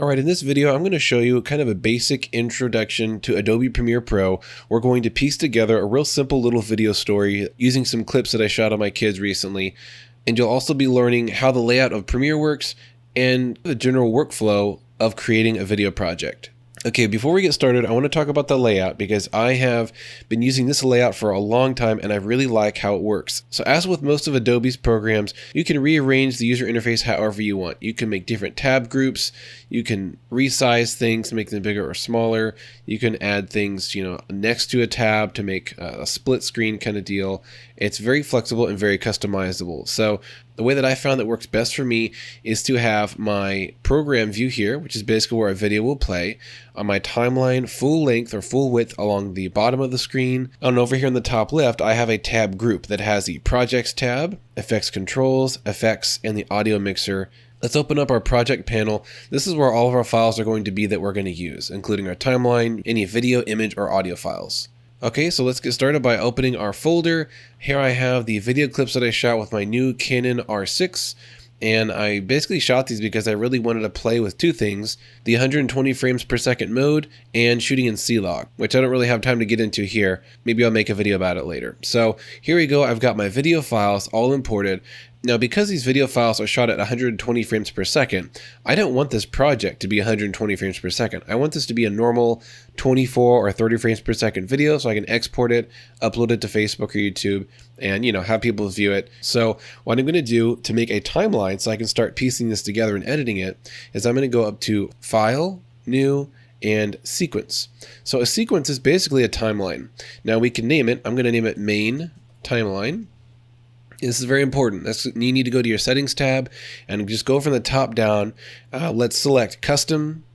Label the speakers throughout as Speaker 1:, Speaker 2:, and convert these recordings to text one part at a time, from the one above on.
Speaker 1: Alright, in this video I'm going to show you kind of a basic introduction to Adobe Premiere Pro. We're going to piece together a real simple little video story using some clips that I shot on my kids recently. And you'll also be learning how the layout of Premiere works and the general workflow of creating a video project. Okay, before we get started, I want to talk about the layout because I have been using this layout for a long time and I really like how it works. So as with most of Adobe's programs, you can rearrange the user interface however you want. You can make different tab groups, you can resize things to make them bigger or smaller, you can add things, next to a tab to make a split screen kind of deal. It's very flexible and very customizable. So the way that I found that works best for me is to have my program view here, which is basically where a video will play, on my timeline full length or full width along the bottom of the screen. And over here in the top left, I have a tab group that has the Projects tab, Effects Controls, Effects, and the Audio Mixer. Let's open up our project panel. This is where all of our files are going to be that we're going to use, including our timeline, any video, image, or audio files. Okay, so let's get started by opening our folder. Here I have the video clips that I shot with my new Canon R6, and I basically shot these because I really wanted to play with two things, the 120 frames per second mode and shooting in C-Log, which I don't really have time to get into here. Maybe I'll make a video about it later. So here we go, I've got my video files all imported. Now, because these video files are shot at 120 frames per second, I don't want this project to be 120 frames per second. I want this to be a normal 24 or 30 frames per second video so I can export it, upload it to Facebook or YouTube, and have people view it. So what I'm going to do to make a timeline so I can start piecing this together and editing it is I'm going to go up to File, New, and Sequence. So a sequence is basically a timeline. Now we can name it. I'm going to name it Main Timeline. This is very important. You need to go to your settings tab and just go from the top down. Let's select custom,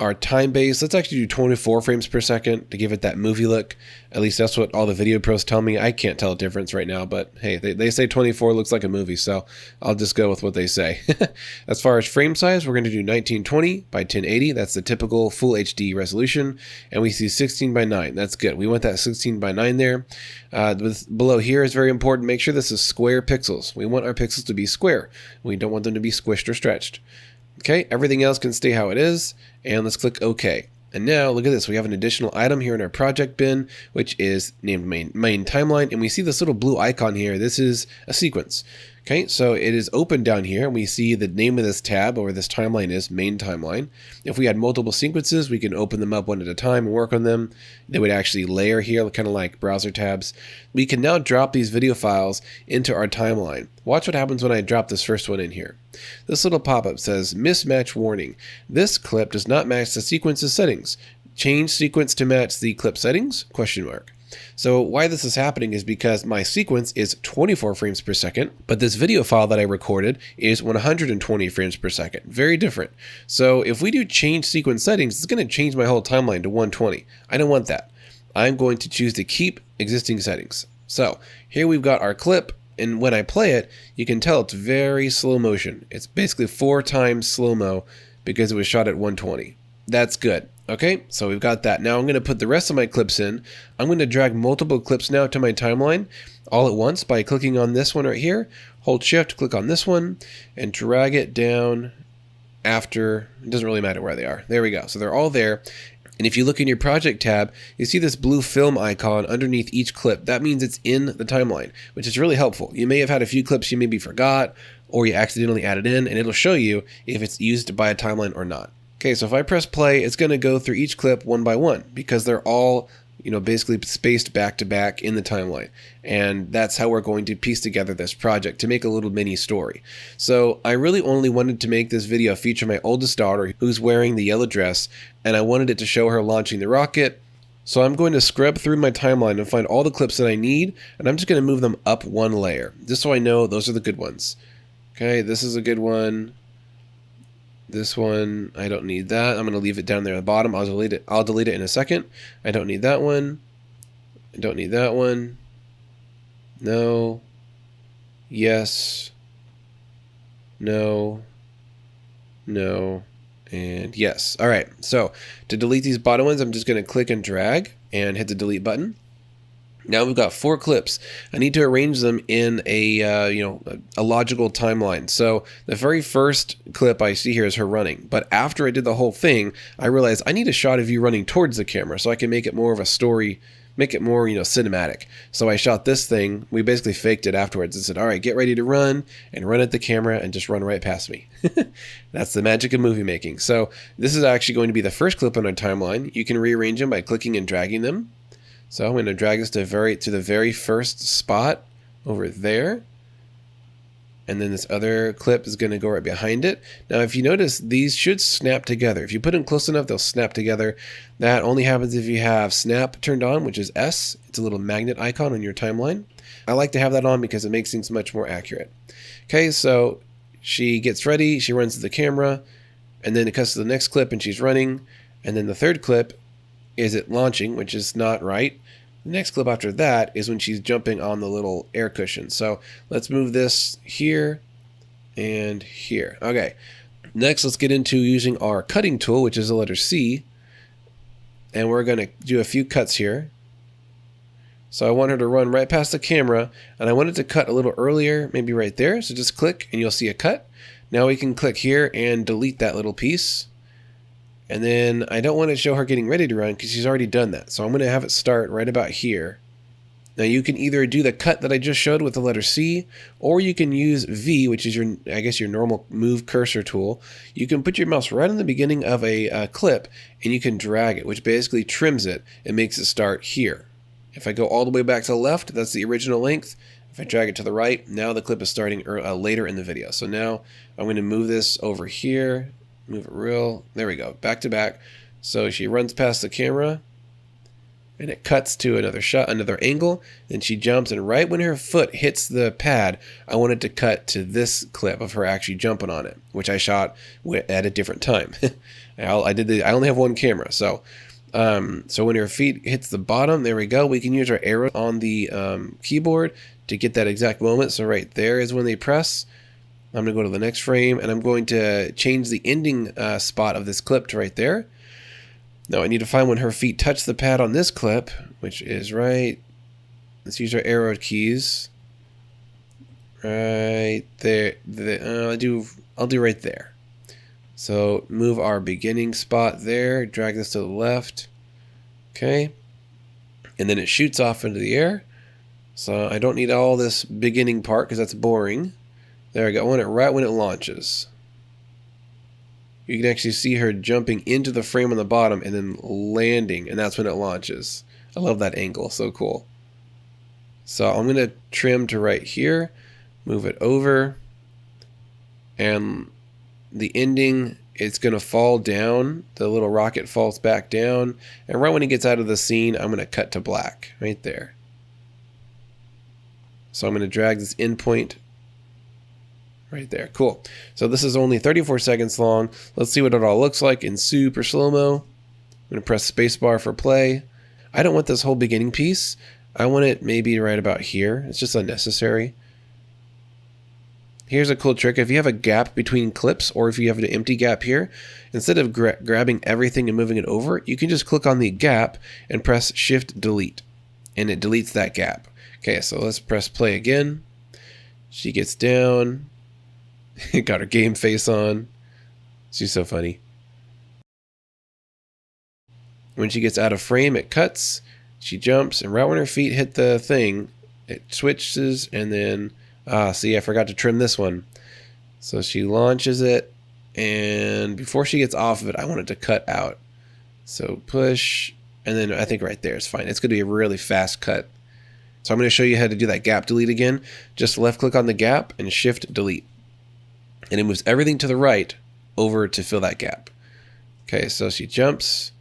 Speaker 1: our time base. Let's actually do 24 frames per second to give it that movie look. At least that's what all the video pros tell me. I can't tell a difference right now, but hey, they say 24 looks like a movie, so I'll just go with what they say. As far as frame size, we're going to do 1920 by 1080. That's the typical full HD resolution, and we see 16 by 9. That's good. We want that 16 by 9 there. Below here is very important. Make sure this is square pixels. We want our pixels to be square. We don't want them to be squished or stretched. Okay, everything else can stay how it is, and let's click OK. And now look at this, we have an additional item here in our project bin, which is named main timeline, and we see this little blue icon here. This is a sequence. Okay, so it is open down here, and we see the name of this tab or this timeline is main timeline. If we had multiple sequences, we can open them up one at a time and work on them. They would actually layer here, kind of like browser tabs. We can now drop these video files into our timeline. Watch what happens when I drop this first one in here. This little pop-up says, mismatch warning. This clip does not match the sequence's settings. Change sequence to match the clip settings? ? So why this is happening is because my sequence is 24 frames per second, but this video file that I recorded is 120 frames per second. Very different. So if we do change sequence settings, it's going to change my whole timeline to 120. I don't want that. I'm going to choose to keep existing settings. So here we've got our clip, and when I play it, you can tell it's very slow motion. It's basically 4 times slow-mo because it was shot at 120. That's good. Okay, so we've got that. Now I'm going to put the rest of my clips in. I'm going to drag multiple clips now to my timeline all at once by clicking on this one right here. Hold Shift, click on this one, and drag it down after. It doesn't really matter where they are. There we go. So they're all there. And if you look in your project tab, you see this blue film icon underneath each clip. That means it's in the timeline, which is really helpful. You may have had a few clips you maybe forgot or you accidentally added in, and it'll show you if it's used by a timeline or not. Okay, so if I press play, it's going to go through each clip one by one because they're all, basically spaced back to back in the timeline. And that's how we're going to piece together this project to make a little mini story. So I really only wanted to make this video feature my oldest daughter who's wearing the yellow dress, and I wanted it to show her launching the rocket. So I'm going to scrub through my timeline and find all the clips that I need, and I'm just going to move them up one layer, just so I know those are the good ones. Okay, this is a good one. This one, I don't need that. I'm going to leave it down there at the bottom. I'll delete it in a second. I don't need that one. I don't need that one. No. Yes. No. No. And yes. All right. So to delete these bottom ones, I'm just going to click and drag and hit the delete button. Now we've got 4 clips. I need to arrange them in a a logical timeline. So the very first clip I see here is her running. But after I did the whole thing, I realized I need a shot of you running towards the camera so I can make it more of a story, make it more cinematic. So I shot this thing. We basically faked it afterwards and said, all right, get ready to run, and run at the camera and just run right past me. That's the magic of movie making. So this is actually going to be the first clip on our timeline. You can rearrange them by clicking and dragging them. So I'm going to drag this to the very first spot over there. And then this other clip is going to go right behind it. Now, if you notice, these should snap together. If you put them close enough, they'll snap together. That only happens if you have snap turned on, which is S. It's a little magnet icon on your timeline. I like to have that on because it makes things much more accurate. Okay, so she gets ready. She runs to the camera. And then it cuts to the next clip and she's running. And then the third clip is it launching, which is not right. The next clip after that is when she's jumping on the little air cushion. So let's move this here and here. Okay, next let's get into using our cutting tool, which is the letter C. And we're going to do a few cuts here. So I want her to run right past the camera, and I want it to cut a little earlier, maybe right there. So just click and you'll see a cut. Now we can click here and delete that little piece. And then I don't want to show her getting ready to run because she's already done that. So I'm going to have it start right about here. Now you can either do the cut that I just showed with the letter C, or you can use V, which is your normal move cursor tool. You can put your mouse right in the beginning of a clip and you can drag it, which basically trims it and makes it start here. If I go all the way back to the left, that's the original length. If I drag it to the right, now the clip is starting later in the video. So now I'm going to move this over here. Move it there we go, back to back. So she runs past the camera and it cuts to another shot, another angle. Then she jumps, and right when her foot hits the pad, I want it to cut to this clip of her actually jumping on it, which I shot at a different time. I only have one camera. So when her feet hits the bottom, there we go. We can use our arrow on the keyboard to get that exact moment. So right there is when they press. I'm going to go to the next frame, and I'm going to change the ending spot of this clip to right there. Now I need to find when her feet touch the pad on this clip, which is right. Let's use our arrow keys. Right there. I'll do right there. So move our beginning spot there. Drag this to the left. Okay. And then it shoots off into the air. So I don't need all this beginning part because that's boring. There we go. I want it right when it launches. You can actually see her jumping into the frame on the bottom and then landing, and that's when it launches. I love that angle. So cool. So I'm going to trim to right here, move it over, and the ending, it's going to fall down. The little rocket falls back down, and right when it gets out of the scene, I'm going to cut to black right there. So I'm going to drag this endpoint right there. Cool. So this is only 34 seconds long. Let's see what it all looks like in super slow-mo. I'm going to press spacebar for play. I don't want this whole beginning piece. I want it maybe right about here. It's just unnecessary. Here's a cool trick. If you have a gap between clips, or if you have an empty gap here, instead of grabbing everything and moving it over, you can just click on the gap and press Shift Delete, and it deletes that gap. Okay, so let's press play again. She gets down. Got her game face on. She's so funny. When she gets out of frame, it cuts. She jumps, and right when her feet hit the thing, it switches, and then, see, I forgot to trim this one. So she launches it, and before she gets off of it, I want it to cut out. So push, and then I think right there is fine. It's going to be a really fast cut. So I'm going to show you how to do that gap delete again. Just left click on the gap and Shift Delete. And it moves everything to the right over to fill that gap. Okay, so she jumps,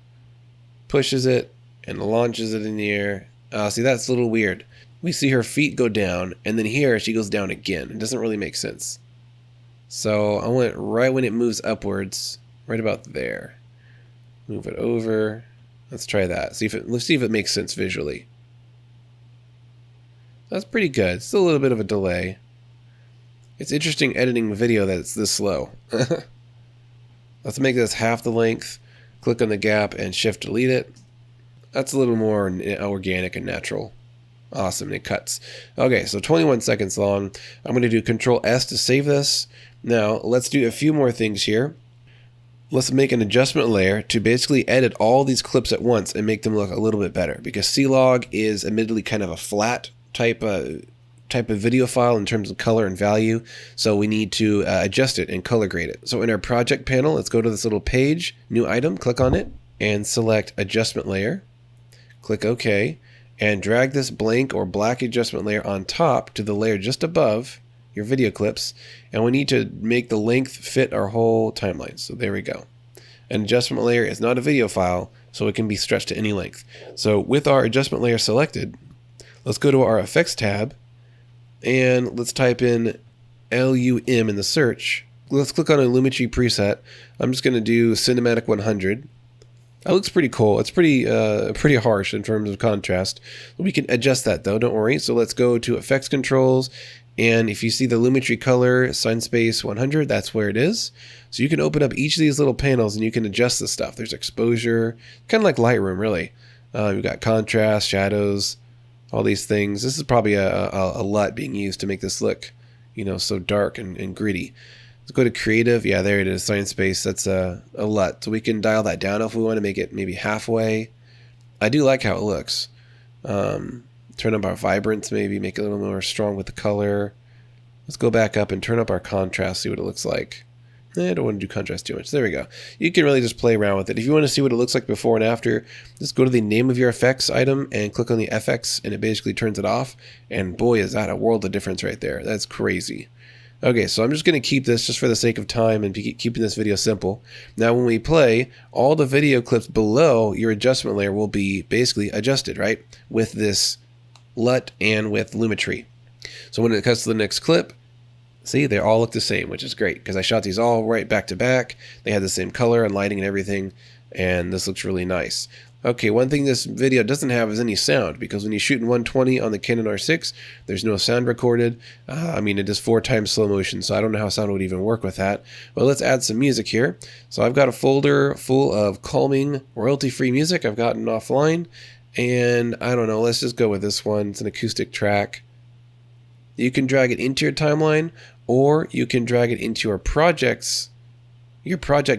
Speaker 1: pushes it, and launches it in the air. See, that's a little weird. We see her feet go down, and then here she goes down again. It doesn't really make sense. So I want it right when it moves upwards, right about there. Move it over. Let's try that. Let's see if it makes sense visually. That's pretty good. Still a little bit of a delay. It's interesting editing a video that's this slow. Let's make this half the length. Click on the gap and Shift Delete it. That's a little more organic and natural. Awesome, it cuts. Okay, so 21 seconds long. I'm going to do Control S to save this. Now, let's do a few more things here. Let's make an adjustment layer to basically edit all these clips at once and make them look a little bit better, because C-Log is admittedly kind of a flat type of video file in terms of color and value, so we need to adjust it and color grade it. So in our project panel, let's go to this little page, new item, click on it, and select adjustment layer. Click OK, and drag this blank or black adjustment layer on top to the layer just above your video clips, and we need to make the length fit our whole timeline. So there we go. An adjustment layer is not a video file, so it can be stretched to any length. So with our adjustment layer selected, let's go to our effects tab and let's type in LUM in the search. Let's click on a Lumetri preset. I'm just going to do Cinematic 100. That looks pretty cool. It's pretty harsh in terms of contrast. We can adjust that though, don't worry. So let's go to effects controls, and if you see the Lumetri color sign space 100, that's where it is. So you can open up each of these little panels and you can adjust the stuff. There's exposure, kind of like Lightroom really. You've got contrast, shadows, all these things. This is probably a LUT being used to make this look, so dark and gritty. Let's go to creative. Yeah, there it is, sign space. That's a LUT. So we can dial that down if we want to make it maybe halfway. I do like how it looks. Turn up our vibrance, maybe make it a little more strong with the color. Let's go back up and turn up our contrast, see what it looks like. I don't want to do contrast too much. There we go. You can really just play around with it. If you want to see what it looks like before and after, just go to the name of your effects item and click on the FX, and it basically turns it off. And boy, is that a world of difference right there. That's crazy. Okay, so I'm just going to keep this just for the sake of time and keeping this video simple. Now when we play, all the video clips below your adjustment layer will be basically adjusted, right? With this LUT and with Lumetri. So when it cuts to the next clip, see, they all look the same, which is great because I shot these all right back to back. They had the same color and lighting and everything, and this looks really nice. Okay, one thing this video doesn't have is any sound, because when you shoot in 120 on the Canon R6, there's no sound recorded. It is 4 times slow motion, so I don't know how sound would even work with that. But let's add some music here. So I've got a folder full of calming, royalty-free music I've gotten offline, and I don't know, let's just go with this one. It's an acoustic track. You can drag it into your timeline, or you can drag it into your project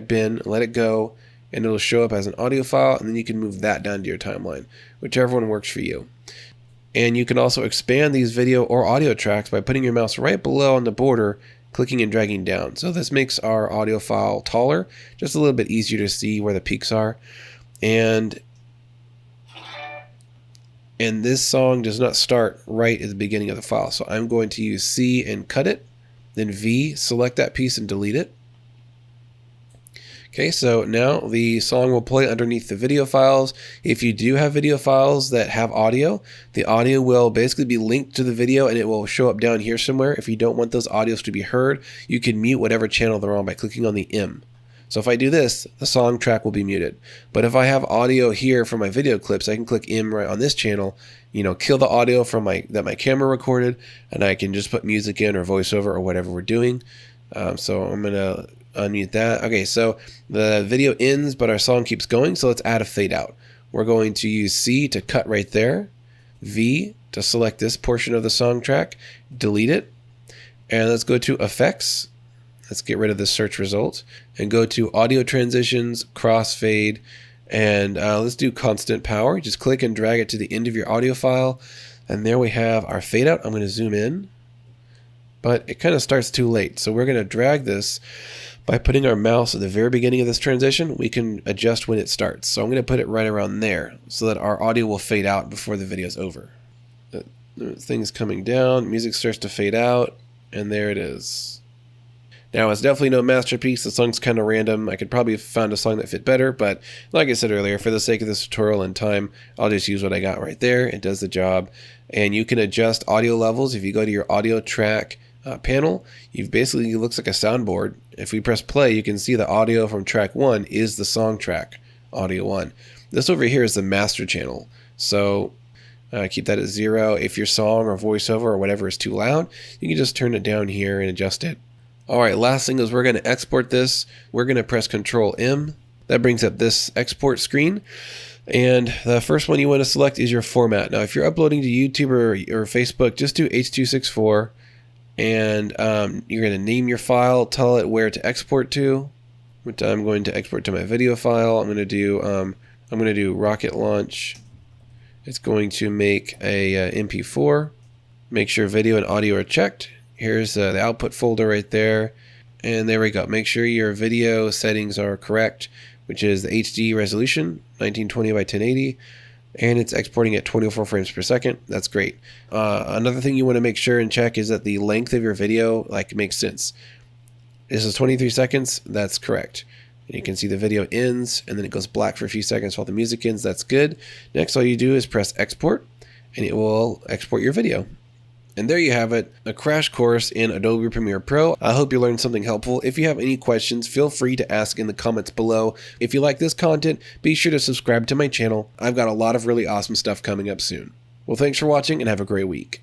Speaker 1: bin, let it go, and it'll show up as an audio file, and then you can move that down to your timeline, whichever one works for you. And you can also expand these video or audio tracks by putting your mouse right below on the border, clicking and dragging down. So this makes our audio file taller, just a little bit easier to see where the peaks are. And this song does not start right at the beginning of the file. So I'm going to use C and cut it, then V, select that piece and delete it. Okay, so now the song will play underneath the video files. If you do have video files that have audio, the audio will basically be linked to the video and it will show up down here somewhere. If you don't want those audios to be heard, you can mute whatever channel they're on by clicking on the M. So if I do this, the song track will be muted. But if I have audio here from my video clips, I can click M right on this channel, kill the audio from that my camera recorded, and I can just put music in or voiceover or whatever we're doing. So I'm going to unmute that. Okay, so the video ends, but our song keeps going, so let's add a fade out. We're going to use C to cut right there, V to select this portion of the song track, delete it, and let's go to Effects. Let's get rid of the search result and go to Audio Transitions, Crossfade, and let's do Constant Power. Just click and drag it to the end of your audio file, and there we have our fade out. I'm going to zoom in, but it kind of starts too late, so we're going to drag this. By putting our mouse at the very beginning of this transition, we can adjust when it starts. So I'm going to put it right around there so that our audio will fade out before the video is over. Things coming down, music starts to fade out, and there it is. Now, it's definitely no masterpiece. The song's kind of random. I could probably have found a song that fit better, but like I said earlier, for the sake of this tutorial and time, I'll just use what I got right there. It does the job. And you can adjust audio levels. If you go to your audio track panel, it looks like a soundboard. If we press play, you can see the audio from track 1 is the song track, audio 1. This over here is the master channel. So keep that at 0. If your song or voiceover or whatever is too loud, you can just turn it down here and adjust it. Alright, last thing is we're going to export this. We're going to press Control M, That brings up this export screen. And the first one you want to select is your format. Now, if you're uploading to YouTube or Facebook, just do H.264, and you're going to name your file, tell it where to export to, which I'm going to export to my video file. I'm going to do rocket launch. It's going to make a MP4. Make sure video and audio are checked. Here's the output folder right there. And there we go. Make sure your video settings are correct, which is the HD resolution, 1920 by 1080, and it's exporting at 24 frames per second. That's great. Another thing you want to make sure and check is that the length of your video makes sense. This is 23 seconds. That's correct. And you can see the video ends, and then it goes black for a few seconds while the music ends. That's good. Next, all you do is press export, and it will export your video. And there you have it, a crash course in Adobe Premiere Pro. I hope you learned something helpful. If you have any questions, feel free to ask in the comments below. If you like this content, be sure to subscribe to my channel. I've got a lot of really awesome stuff coming up soon. Well, thanks for watching and have a great week.